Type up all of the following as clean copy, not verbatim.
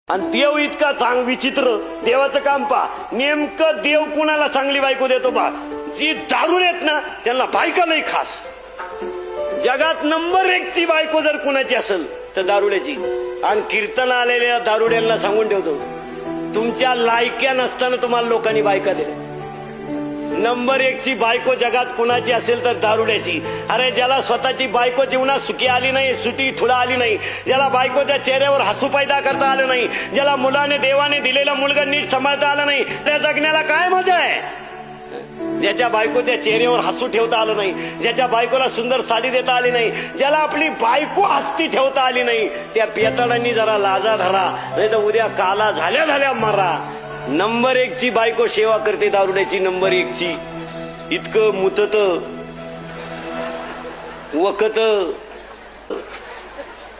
आणि देव इतका चांग विचित्र, देवाचं काम पा, नेमकं देव कुणाला चांगली बायको देतो पा, जी दारू येत ना त्यांना बायका नाही खास. जगात नंबर 1 ची बायको जर कुणाची असेल तर दारुड्याची. आणि कीर्तन आलेल्या दारुड्यांना सांगून ठेवतो, तुमच्या लायक्या नसताना तुम्हाला लोकांनी बायका दिल्या. नंबर 1 ची बायको जगात कुणाची असेल तर दारुड्याची. अरे ज्याला स्वतःची बायको जीवनात सुखी आली नाही, सुटी थुडा आली नाही, ज्याला बायकोच्या चेहऱ्यावर हसू पैदा करता आलं नाही, ज्याला मुलाने देवाने दिलेला मुलगा नीट सांभाळता आला नाही, त्या जगण्याला काय मजा आहे. ज्याच्या बायकोच्या चेहऱ्यावर हसू ठेवता आलं नाही, ज्याच्या बायकोला सुंदर साडी देता आली नाही, ज्याला आपली बायको हसती ठेवता आली नाही, त्या पेताडांनी जरा लाजा धरा, नाही तर उद्या काला झाल्या झाल्या मारा. नंबर 1 ची बायको सेवा करते दारुड्याची. नंबर 1 ची इतकं मुतत वकत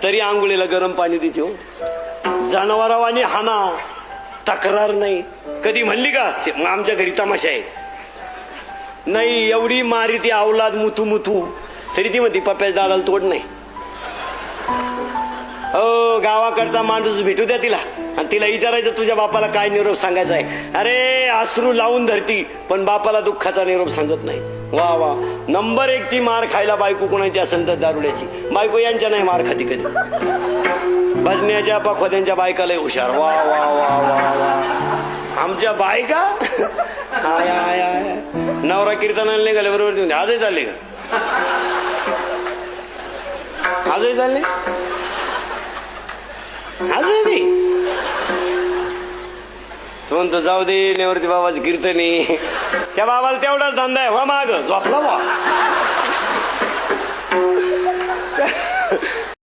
तरी आंघोळीला गरम पाणी देते हो. जनावरावानी हाना, तक्रार नाही. कधी म्हणली का आमच्या घरी तमाशा आहे? नाही. एवढी मारी ती अवलाद मुतू मुतू तरी ती म्हणती पप्प्याच्या दादाला तोड नाही. हो, गावाकडचा माणूस भेटू द्या तिला आणि तिला विचारायचं तुझ्या बापाला काय निरोप सांगायचा आहे. अरे अश्रू लावून धरती पण बापाला दुःखाचा निरोप सांगत नाही. वा वा. नंबर 1 ची मार खायला बायको कोणाची असेल तर दारुड्याची. बायको यांच्या नाही मार खाती कधी. भजण्याच्या पखवाद्यांच्या बायका लय हुशार. वा वा वा वा वा. आमच्या बायका आय आय आय. नवरा कीर्तनाला निघाले बरोबर आजही चालले का? आजही चालले आजही मी म्हणतो जाऊ दे नेवरती बाबाची कीर्तनी. त्या बाबाला तेवढाच धंदा आहे. वा माग झोपला बा.